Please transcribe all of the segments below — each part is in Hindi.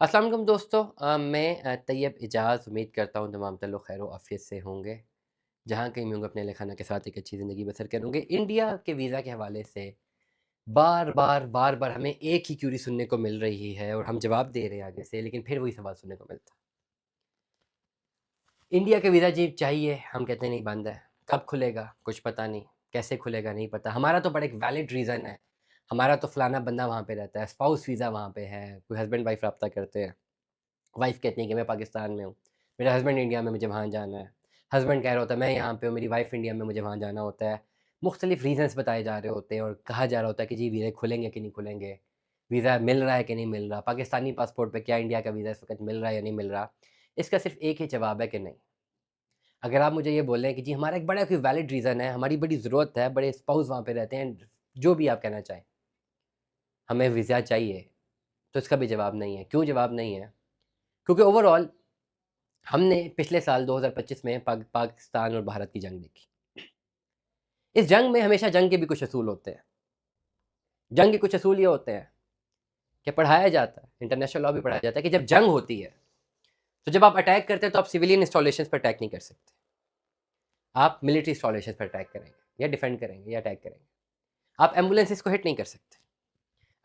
अस्सलाम वालेकुम दोस्तों। मैं तैयब इजाज़ उम्मीद करता हूँ तमाम लोग खैर आफियत से होंगे। जहाँ कहीं भी होंगे अपने अहल खाना के साथ एक अच्छी ज़िंदगी बसर करेंगे। इंडिया के वीज़ा के हवाले से बार बार हमें एक ही क्यूरी सुनने को मिल रही है और हम जवाब दे रहे हैं आगे से, लेकिन फिर वही सवाल सुनने को मिलता है। इंडिया का वीज़ा जी चाहिए, हम कहते हैं नहीं बंद है। कब खुलेगा कुछ पता नहीं, कैसे खुलेगा नहीं पता। हमारा तो बड़ा एक वैलिड रीज़न है। हमारा तो फलाना बंदा वहाँ पे रहता है, स्पाउस वीज़ा वहाँ पे है, कोई हस्बैंड वाइफ रब्ता करते हैं। वाइफ़ कहती है कि मैं पाकिस्तान में हूँ, मेरा हस्बैंड इंडिया में, मुझे वहाँ जाना है। हस्बैंड कह रहा होता है मैं यहाँ पे हूँ, मेरी वाइफ़ इंडिया में, मुझे वहाँ जाना होता है। मुख्तलिफ़ रीज़न्स बताए जा रहे होते हैं और कहा जा रहा होता है कि जी वीज़ा खुलेंगे कि नहीं खुलेंगे, वीज़ा मिल रहा है कि नहीं मिल रहा, पाकिस्तानी पासपोर्ट पे क्या इंडिया का वीज़ा इस वक़्त मिल रहा है या नहीं मिल रहा। इसका सिर्फ़ एक ही जवाब है कि नहीं। अगर आप मुझे ये बोलें कि जी हमारा एक बड़ा कोई वैलिड रीज़न है, हमारी बड़ी ज़रूरत है, बड़े स्पाउस वहाँ पे रहते हैं, जो भी आप कहना चाहें, हमें वीज़ा चाहिए, तो इसका भी जवाब नहीं है। क्यों जवाब नहीं है? क्योंकि ओवरऑल हमने पिछले साल 2025 में पाकिस्तान और भारत की जंग देखी। इस जंग में हमेशा जंग के भी कुछ असूल होते हैं। जंग के कुछ असूल ये होते हैं कि पढ़ाया जाता है, इंटरनेशनल लॉ भी पढ़ाया जाता है कि जब जंग होती है, तो जब आप अटैक करते हैं तो आप सिविलियन इंस्टॉलेशंस पर अटैक नहीं कर सकते। आप मिलिट्री इंस्टॉलेशंस पर अटैक करेंगे या डिफेंड करेंगे या अटैक करेंगे। आप एम्बुलेंसेस को हिट नहीं कर सकते।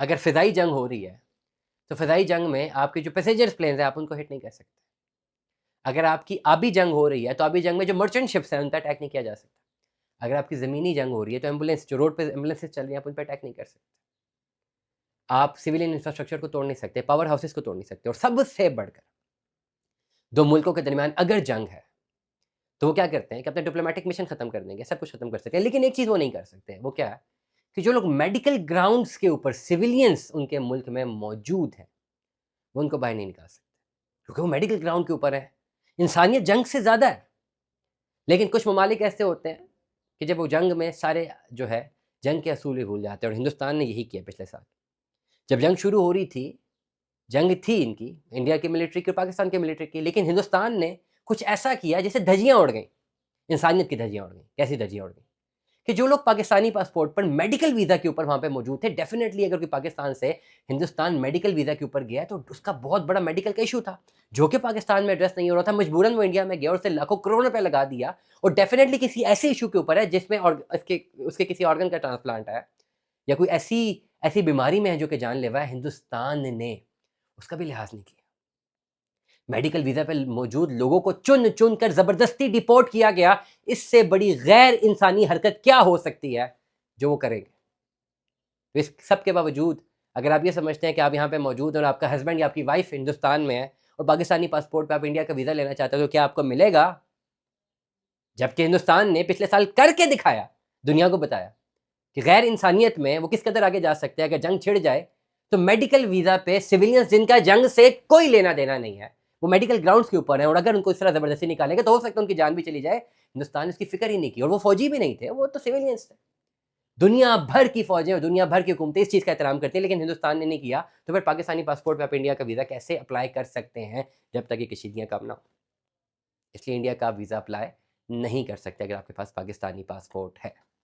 अगर फ़िज़ाई जंग हो रही है, तो फ़िज़ाई जंग में आपके जो पैसेंजर्स प्लेन्स हैं, आप उनको हिट नहीं कर सकते। अगर आपकी आबी जंग हो रही है, तो आबी जंग में जो मर्चेंट शिप्स हैं, उन पे अटैक नहीं किया जा सकता। अगर आपकी ज़मीनी जंग हो रही है, तो एम्बुलेंस जो रोड पे एम्बुलेंसेस चल रही हैं, आप उन पे अटैक नहीं कर सकते। आप सिविलियन इंफ्रास्ट्रक्चर को तोड़ नहीं सकते, पावर हाउसेस को तोड़ नहीं सकते और सबसे बढ़कर 2 मुल्कों के दरमियान अगर जंग है, तो वो क्या करते हैं कि अपने डिप्लोमैटिक मिशन खत्म कर देंगे, सब कुछ खत्म कर सकते हैं। लेकिन एक चीज़ वो नहीं कर सकते, वो क्या है कि जो लोग मेडिकल ग्राउंड्स के ऊपर सिविलियंस उनके मुल्क में मौजूद हैं, वो उनको बाहर नहीं निकाल सकते, क्योंकि वो मेडिकल ग्राउंड के ऊपर है। इंसानियत जंग से ज़्यादा है। लेकिन कुछ ममालिक ऐसे होते हैं कि जब वो जंग में सारे जो है, जंग के असूल ही भूल जाते हैं और हिंदुस्तान ने यही किया पिछले साल। जब जंग शुरू हो रही थी, जंग थी इनकी, इंडिया की मिलिट्री की और पाकिस्तान की मिलिट्री की, लेकिन हिंदुस्तान ने कुछ ऐसा किया जिससे धज्जियाँ उड़ गईं, इंसानियत की धज्जियाँ उड़ गईं। कैसी धज्जियाँ उड़ गईं? कि जो लोग पाकिस्तानी पासपोर्ट पर मेडिकल वीज़ा के ऊपर वहाँ पे मौजूद थे, डेफ़िनेटली अगर कोई पाकिस्तान से हिंदुस्तान मेडिकल वीज़ा के ऊपर गया है, तो उसका बहुत बड़ा मेडिकल का इश्यू था, जो कि पाकिस्तान में एड्रेस नहीं हो रहा था। मजबूरन वो इंडिया में गया और उसने लाखों करोड़ रुपए लगा दिया और डेफ़िनेटली किसी ऐसे इश्यू के ऊपर है जिसमें और उसके किसी ऑर्गन का ट्रांसप्लांट है या कोई ऐसी ऐसी बीमारी में है जो कि जानलेवा है। हिंदुस्तान ने उसका भी लिहाज़ नहीं किया। मेडिकल वीज़ा पे मौजूद लोगों को चुन-चुन कर ज़बरदस्ती डिपोर्ट किया गया। इससे बड़ी गैर इंसानी हरकत क्या हो सकती है, जो वो करेंगे? तो इस सब के बावजूद अगर आप ये समझते हैं कि आप यहाँ पे मौजूद हैं और आपका हस्बैंड या आपकी वाइफ़ हिंदुस्तान में है और पाकिस्तानी पासपोर्ट पे आप इंडिया का वीज़ा लेना चाहते हो, तो क्या आपको मिलेगा? जबकि हिंदुस्तान ने पिछले साल करके दिखाया, दुनिया को बताया कि गैर इंसानियत में वो किस कदर आगे जा सकते हैं। अगर जंग छिड़ जाए, तो मेडिकल वीज़ा पे सिविलियंस जिनका जंग से कोई लेना-देना नहीं है, वो मेडिकल ग्राउंड्स के ऊपर हैं और अगर उनको इस तरह ज़बरदस्ती निकालेंगे, तो हो सकता है उनकी जान भी चली जाए। हिंदुस्तान ने इसकी फ़िक्र ही नहीं की और वो फ़ौजी भी नहीं थे, वो तो सिविलियंस थे। दुनिया भर की फ़ौजें और दुनिया भर की हुकूमतें इस चीज़ का एहतराम करती हैं, लेकिन हिंदुस्तान ने नहीं किया, तो फिर पाकिस्तानी पासपोर्ट पे आप इंडिया का वीज़ा कैसे अप्लाई कर सकते हैं, जब तक ये कशीदगियाँ कम ना हो? इसलिए इंडिया का आप वीज़ा अप्लाई नहीं कर सकते अगर आपके पास पाकिस्तानी पासपोर्ट है।